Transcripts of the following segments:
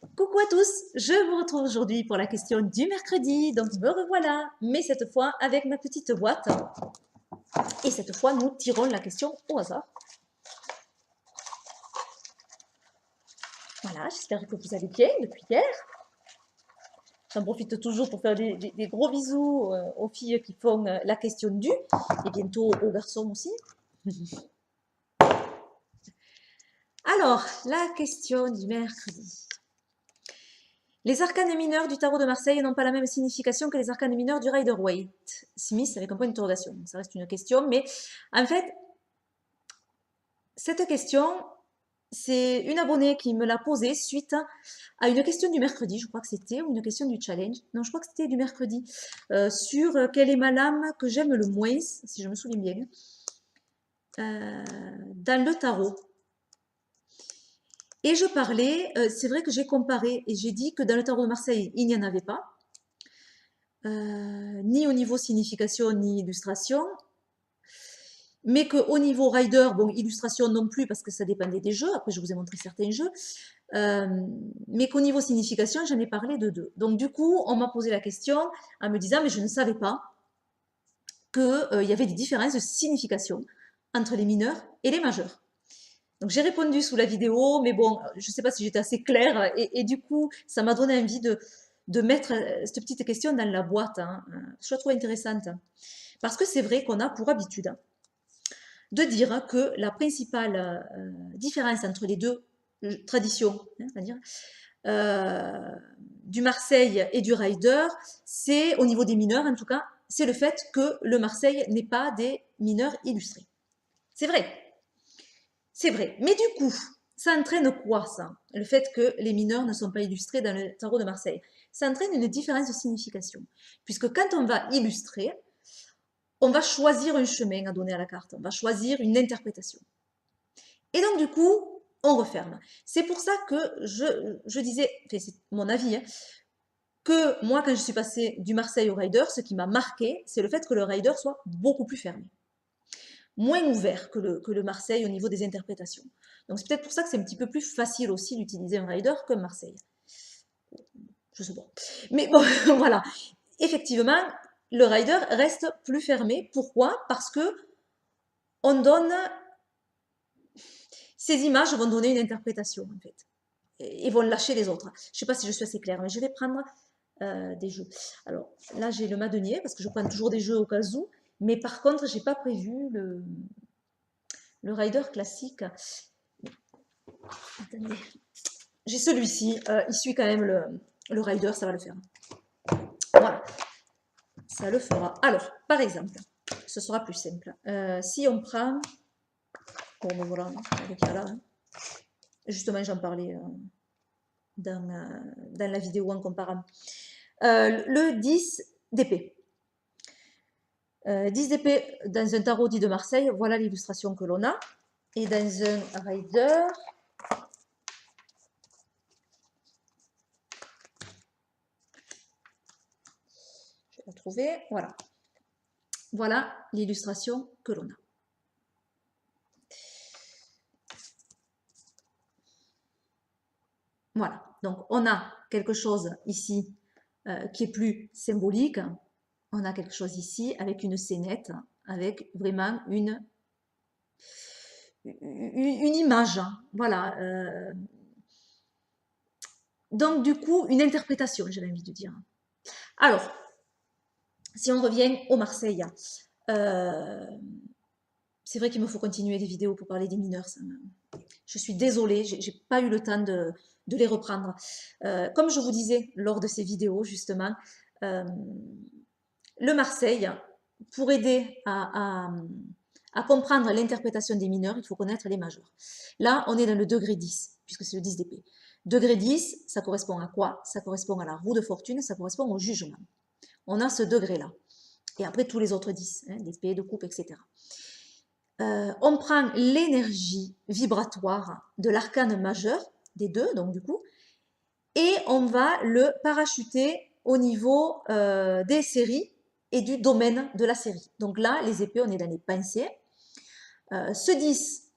Coucou à tous, je vous retrouve aujourd'hui pour la question du mercredi, donc me revoilà, mais cette fois avec ma petite boîte. Et cette fois, nous tirons la question au hasard. Voilà, j'espère que vous allez bien depuis hier. J'en profite toujours pour faire des gros bisous aux filles qui font la question du, et bientôt aux garçons aussi. Alors, la question du mercredi. Les arcanes mineurs du tarot de Marseille n'ont pas la même signification que les arcanes mineurs du Rider-Waite. Smith avec un point d'interrogation. Ça reste une question, mais en fait, cette question, c'est une abonnée qui me l'a posée suite à une question du mercredi, je crois que c'était, ou une question du challenge. Non, je crois que c'était du mercredi, sur quelle est ma lame que j'aime le moins, si je me souviens bien, dans le tarot. Et je parlais, c'est vrai que j'ai comparé et j'ai dit que dans le tarot de Marseille, il n'y en avait pas, ni au niveau signification ni illustration, mais qu'au niveau rider, bon, illustration non plus parce que ça dépendait des jeux, après je vous ai montré certains jeux, mais qu'au niveau signification, j'en ai parlé de deux. Donc du coup, on m'a posé la question en me disant, mais je ne savais pas qu'il y avait des différences de signification entre les mineurs et les majeurs. Donc j'ai répondu sous la vidéo, mais bon, je ne sais pas si j'étais assez claire, et du coup, ça m'a donné envie de mettre cette petite question dans la boîte. Hein. Je la trouve intéressante. Parce que c'est vrai qu'on a pour habitude de dire que la principale différence entre les deux traditions, hein, on va dire, du Marseille et du Rider, c'est au niveau des mineurs en tout cas, c'est le fait que le Marseille n'est pas des mineurs illustrés. C'est vrai, c'est vrai. Mais du coup, ça entraîne quoi ça? Le fait que les mineurs ne sont pas illustrés dans le tarot de Marseille. Ça entraîne une différence de signification. Puisque quand on va illustrer, on va choisir un chemin à donner à la carte, on va choisir une interprétation. Et donc du coup, on referme. C'est pour ça que je disais, enfin, c'est mon avis, hein, que moi quand je suis passée du Marseille au Rider, ce qui m'a marqué, c'est le fait que le Rider soit beaucoup plus fermé. Moins ouvert que le Marseille au niveau des interprétations. Donc c'est peut-être pour ça que c'est un petit peu plus facile aussi d'utiliser un Rider qu'un Marseille. Je sais pas. Mais bon, voilà. Effectivement, le Rider reste plus fermé. Pourquoi? Parce que on donne, ces images vont donner une interprétation en fait, et vont lâcher les autres. Je ne sais pas si je suis assez claire, mais je vais prendre des jeux. Alors là, j'ai le madenier parce que je prends toujours des jeux au cas où, mais par contre, j'ai pas prévu le Rider classique. Attendez, j'ai celui-ci. Il suit quand même le Rider, ça va le faire. Voilà, ça le fera. Alors, par exemple, ce sera plus simple. Si on prend, bon ben voilà, avec là, hein. Justement, j'en parlais dans la vidéo en comparant. Le 10 d'épée. 10 d'épée dans un tarot dit de Marseille, voilà l'illustration que l'on a. Et dans un Rider, je vais la trouver, voilà. Voilà l'illustration que l'on a. Voilà, donc on a quelque chose ici qui est plus symbolique. On a quelque chose ici avec une scénette, avec vraiment une image. Voilà. Donc du coup, une interprétation, j'avais envie de dire. Alors, si on revient au Marseille, c'est vrai qu'il me faut continuer les vidéos pour parler des mineurs. Je suis désolée, j'ai pas eu le temps de les reprendre. Comme je vous disais lors de ces vidéos, justement, le Marseille, pour aider à comprendre l'interprétation des mineurs, il faut connaître les majeurs. Là, on est dans le degré 10, puisque c'est le 10 d'épée. Degré 10, ça correspond à quoi? Ça correspond à la roue de fortune, ça correspond au jugement. On a ce degré-là. Et après, tous les autres 10, hein, d'épée, de coupe, etc. On prend l'énergie vibratoire de l'arcane majeur, des deux, donc du coup, et on va le parachuter au niveau des séries et du domaine de la série. Donc là, les épées, on est dans les pensées. Ce 10,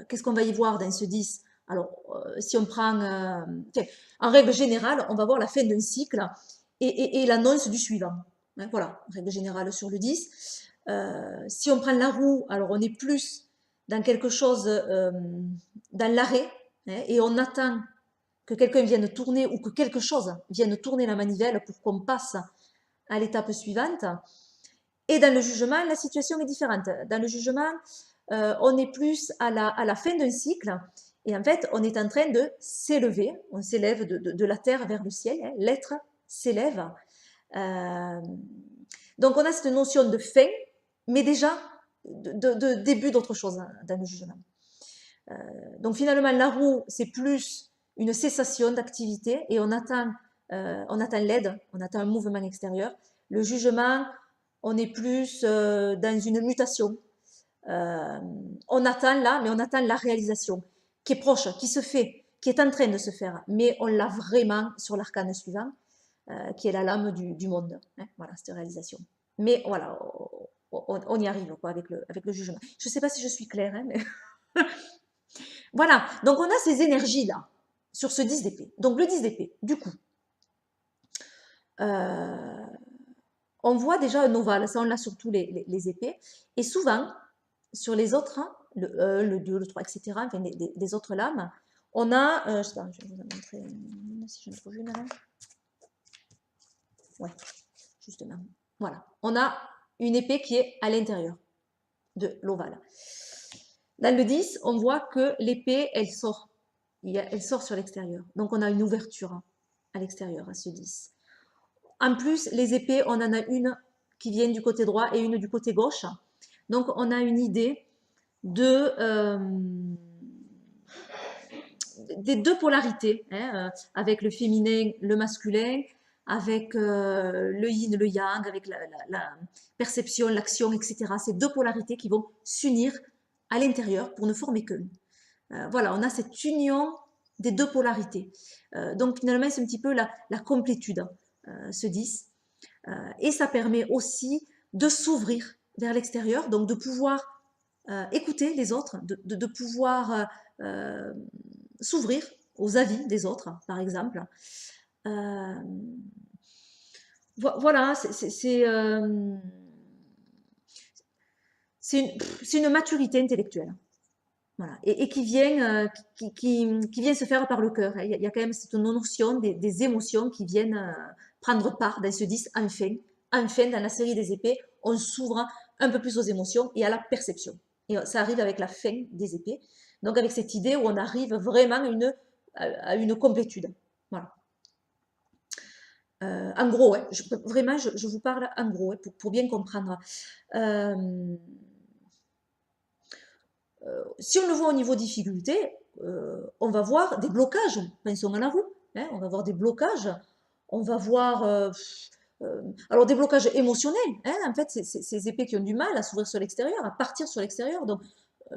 qu'est-ce qu'on va y voir dans ce 10? Alors, si on prend, en règle générale, on va voir la fin d'un cycle et l'annonce du suivant. Hein, voilà, règle générale sur le 10. Si on prend la roue, alors on est plus dans quelque chose, dans l'arrêt, hein, et on attend que quelqu'un vienne tourner ou que quelque chose vienne tourner la manivelle pour qu'on passe à l'étape suivante. Et dans le jugement, la situation est différente. Dans le jugement, on est plus à la fin d'un cycle et en fait, on est en train de s'élever. On s'élève de la terre vers le ciel. Hein, l'être s'élève. Donc, on a cette notion de fin, mais déjà de début d'autre chose dans le jugement. Donc, finalement, la roue, c'est plus une cessation d'activité et on attend l'aide, on attend un mouvement extérieur. Le jugement, on est plus dans une mutation. On attend là, mais on attend la réalisation qui est proche, qui se fait, qui est en train de se faire, mais on l'a vraiment sur l'arcane suivant, qui est la lame du monde. Hein, voilà, cette réalisation. Mais voilà, on y arrive quoi, avec le jugement. Je ne sais pas si je suis claire, hein, mais voilà. Donc on a ces énergies-là sur ce 10 d'épée. Donc le 10 d'épée, du coup, on voit déjà un ovale, ça on l'a sur tous les épées, et souvent, sur les autres, hein, le 1, le 2, le 3, etc., enfin les autres lames, on a, je sais pas, je vais vous en montrer si je me trouve une là. Ouais, justement. Voilà, on a une épée qui est à l'intérieur de l'ovale. Dans le 10, on voit que l'épée, elle sort sur l'extérieur. Donc on a une ouverture à l'extérieur, à ce 10. En plus, les épées, on en a une qui vient du côté droit et une du côté gauche. Donc on a une idée des deux polarités, hein, avec le féminin, le masculin, avec le yin, le yang, avec la perception, l'action, etc. Ces deux polarités qui vont s'unir à l'intérieur pour ne former qu'un. Voilà, on a cette union des deux polarités. Donc finalement, c'est un petit peu la complétude, ce 10. Et ça permet aussi de s'ouvrir vers l'extérieur, donc de pouvoir écouter les autres, de pouvoir s'ouvrir aux avis des autres, par exemple. Voilà, c'est une maturité intellectuelle. Voilà. Et qui vient se faire par le cœur. Il y a quand même cette notion des émotions qui viennent prendre part dans ce 10, enfin. Enfin, dans la série des épées, on s'ouvre un peu plus aux émotions et à la perception. Et ça arrive avec la fin des épées. Donc avec cette idée où on arrive vraiment à une complétude. Voilà. En gros, hein, vraiment, je vous parle en gros, hein, pour bien comprendre. Si on le voit au niveau difficulté, on va voir des blocages, pensons à la roue, hein, on va voir des blocages, on va voir alors des blocages émotionnels, hein, en fait, ces épées qui ont du mal à s'ouvrir sur l'extérieur, à partir sur l'extérieur, donc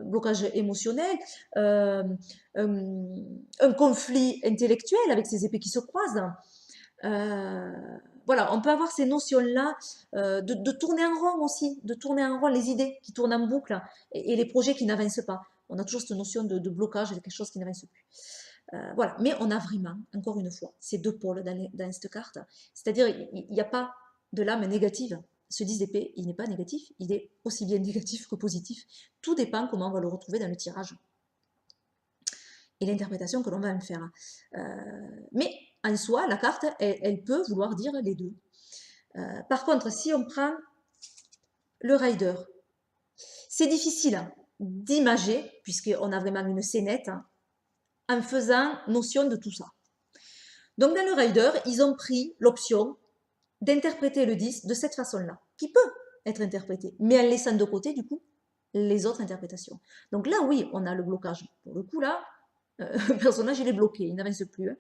blocage émotionnel, un conflit intellectuel avec ces épées qui se croisent. Voilà, on peut avoir ces notions-là de tourner en rond aussi, de tourner en rond les idées qui tournent en boucle et les projets qui n'avancent pas. On a toujours cette notion de blocage, de quelque chose qui n'avance plus. Voilà, mais on a vraiment, encore une fois, ces deux pôles dans cette carte. C'est-à-dire, il n'y a pas de lame négative. Ce 10 d'épée, il n'est pas négatif, il est aussi bien négatif que positif. Tout dépend comment on va le retrouver dans le tirage et l'interprétation que l'on va en faire. Mais en soi, la carte, elle peut vouloir dire les deux. Par contre, si on prend le rider, c'est difficile d'imager, puisqu'on a vraiment une scénette, en faisant notion de tout ça. Donc dans le rider, ils ont pris l'option d'interpréter le 10 de cette façon-là, qui peut être interprété, mais en laissant de côté, du coup, les autres interprétations. Donc là, oui, on a le blocage. Pour le coup, là, le personnage, il est bloqué, il n'avance plus.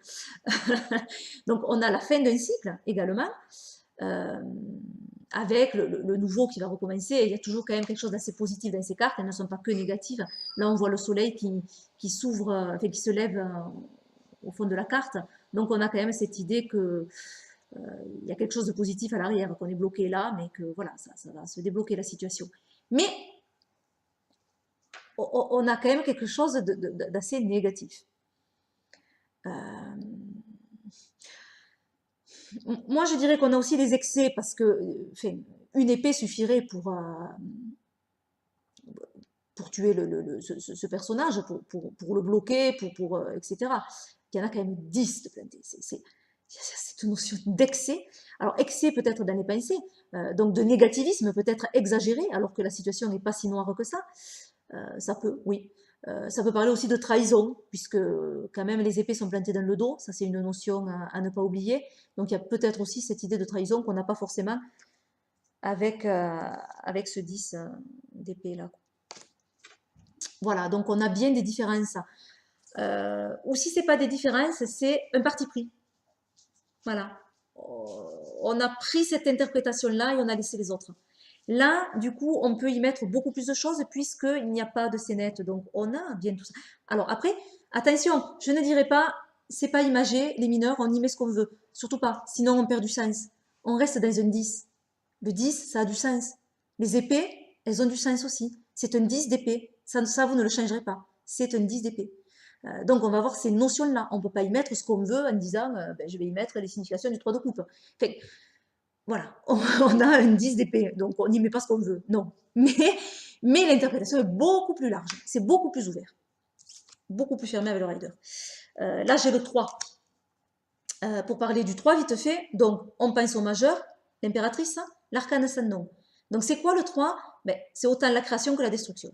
Donc on a la fin d'un cycle également, avec le nouveau qui va recommencer. Il y a toujours quand même quelque chose d'assez positif dans ces cartes, elles ne sont pas que négatives. Là, on voit le soleil qui s'ouvre, enfin, qui se lève au fond de la carte. Donc on a quand même cette idée que il y a quelque chose de positif à l'arrière, qu'on est bloqué là, mais que voilà, ça va se débloquer la situation. Mais on a quand même quelque chose d'assez négatif. Moi, je dirais qu'on a aussi des excès parce que enfin, une épée suffirait pour tuer ce personnage, pour le bloquer, etc. Il y en a quand même 10 de plantés. C'est cette notion d'excès. Alors, excès peut-être dans les pensées, donc de négativisme peut-être exagéré, alors que la situation n'est pas si noire que ça. Ça peut, oui. Ça peut parler aussi de trahison, puisque quand même les épées sont plantées dans le dos, ça c'est une notion à ne pas oublier. Donc il y a peut-être aussi cette idée de trahison qu'on n'a pas forcément avec ce 10 d'épée là. Voilà, donc on a bien des différences. Ou si c'est pas des différences, c'est un parti pris. Voilà. On a pris cette interprétation-là et on a laissé les autres. Là, du coup, on peut y mettre beaucoup plus de choses puisqu'il n'y a pas de scénette. Donc, on a bien tout ça. Alors après, attention, je ne dirais pas, c'est pas imagé, les mineurs, on y met ce qu'on veut. Surtout pas, sinon on perd du sens. On reste dans un 10. Le 10, ça a du sens. Les épées, elles ont du sens aussi. C'est un 10 d'épée. Ça, vous ne le changerez pas. C'est un 10 d'épée. Donc, on va avoir ces notions-là. On ne peut pas y mettre ce qu'on veut en disant ben, je vais y mettre les significations du 3 de coupe. Enfin, voilà, on a un 10 d'épée, donc on n'y met pas ce qu'on veut. Non. Mais l'interprétation est beaucoup plus large. C'est beaucoup plus ouvert. Beaucoup plus fermé avec le rider. Là, j'ai le 3. Pour parler du 3, vite fait, donc on pense au majeur, l'impératrice, l'arcane sans nom. Donc, c'est quoi le 3? Ben, c'est autant la création que la destruction.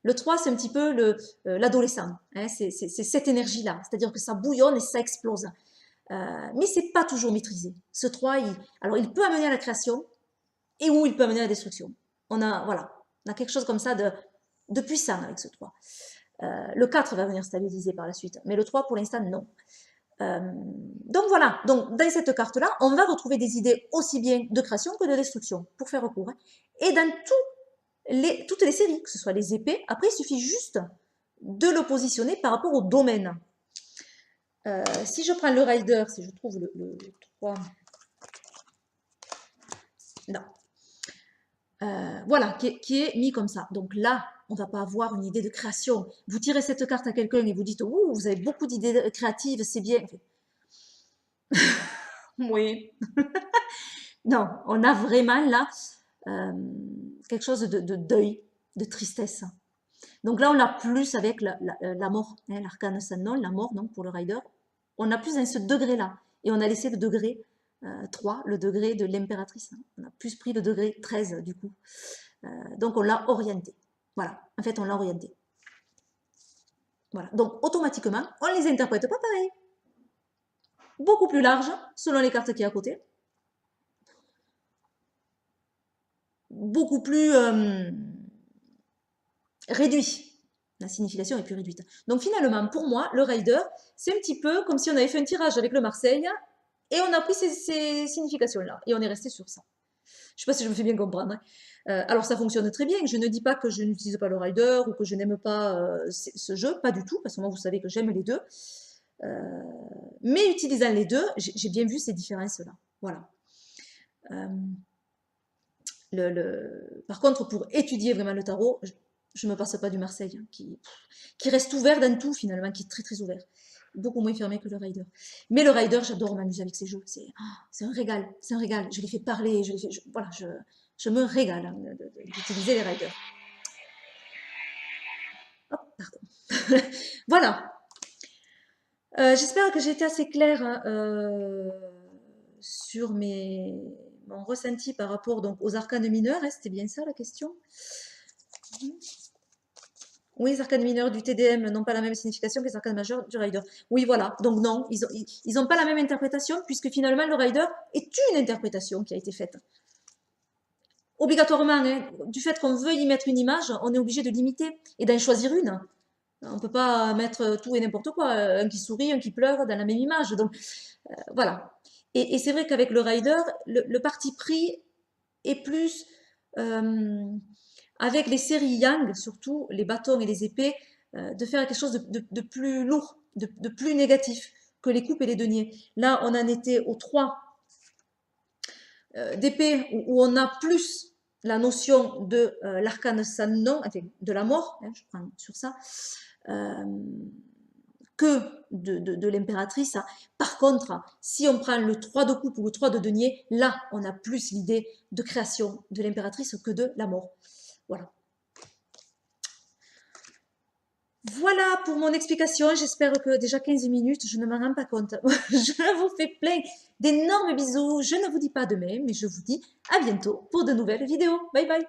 Le 3, c'est un petit peu l'adolescent. Hein, c'est cette énergie-là. C'est-à-dire que ça bouillonne et ça explose. Mais c'est pas toujours maîtrisé. Ce 3, alors il peut amener à la création et ou il peut amener à la destruction. Voilà, on a quelque chose comme ça de puissant avec ce 3. Le 4 va venir stabiliser par la suite, mais le 3 pour l'instant non. Donc voilà, donc dans cette carte-là, on va retrouver des idées aussi bien de création que de destruction, pour faire recours. Hein. Et dans toutes les séries, que ce soit les épées, après il suffit juste de le positionner par rapport au domaine. Si je prends le rider, si je trouve le 3, non. Voilà, qui est mis comme ça. Donc là, on ne va pas avoir une idée de création. Vous tirez cette carte à quelqu'un et vous dites, ouh, vous avez beaucoup d'idées créatives, c'est bien. Oui. Non, on a vraiment là quelque chose de deuil, de tristesse. Donc là, on l'a plus avec la mort, hein, l'arcane sans nom, la mort donc pour le rider. On a plus dans ce degré-là. Et on a laissé le degré 3, le degré de l'impératrice. Hein. On a plus pris le degré 13 du coup. Donc on l'a orienté. Voilà, en fait on l'a orienté. Voilà, donc automatiquement, on ne les interprète pas pareil. Beaucoup plus large, selon les cartes qui y a à côté. Beaucoup plus réduit. La signification est plus réduite. Donc finalement, pour moi, le rider, c'est un petit peu comme si on avait fait un tirage avec le Marseille et on a pris ces significations-là et on est resté sur ça. Je ne sais pas si je me fais bien comprendre. Hein. Alors ça fonctionne très bien. Je ne dis pas que je n'utilise pas le rider ou que je n'aime pas ce jeu, pas du tout, parce que moi vous savez que j'aime les deux. Mais utilisant les deux, j'ai bien vu ces différences-là. Voilà. Par contre, pour étudier vraiment le tarot, je ne me passe pas du Marseille, hein, qui reste ouvert dans tout finalement, qui est très très ouvert. Beaucoup moins fermé que le rider. Mais le rider, j'adore m'amuser avec ces jeux. C'est un régal, c'est un régal. Je les fais parler, voilà, je me régale hein, d'utiliser les riders. Hop, pardon. Voilà. J'espère que j'ai été assez claire hein, sur mon ressenti par rapport donc, aux arcanes mineurs. Hein, c'était bien ça la question? Oui, les arcanes mineurs du TDM n'ont pas la même signification que les arcanes majeurs du rider. Oui, voilà. Donc non, ils n'ont pas la même interprétation puisque finalement le rider est une interprétation qui a été faite. Obligatoirement, hein, du fait qu'on veut y mettre une image, on est obligé de limiter et d'en choisir une. On ne peut pas mettre tout et n'importe quoi, un qui sourit, un qui pleure dans la même image. Donc voilà. Et c'est vrai qu'avec le rider, le parti pris est plus... avec les séries Yang, surtout les bâtons et les épées, de faire quelque chose de plus lourd, de plus négatif que les coupes et les deniers. Là, on en était aux 3 d'épée où on a plus la notion de l'arcane sans nom, enfin, de la mort, hein, je prends sur ça, que de l'impératrice. Par contre, si on prend le 3 de coupe ou le 3 de denier, là, on a plus l'idée de création de l'impératrice que de la mort. Voilà. Voilà pour mon explication. J'espère que déjà 15 minutes, je ne m'en rends pas compte. Je vous fais plein d'énormes bisous. Je ne vous dis pas demain, mais je vous dis à bientôt pour de nouvelles vidéos. Bye bye.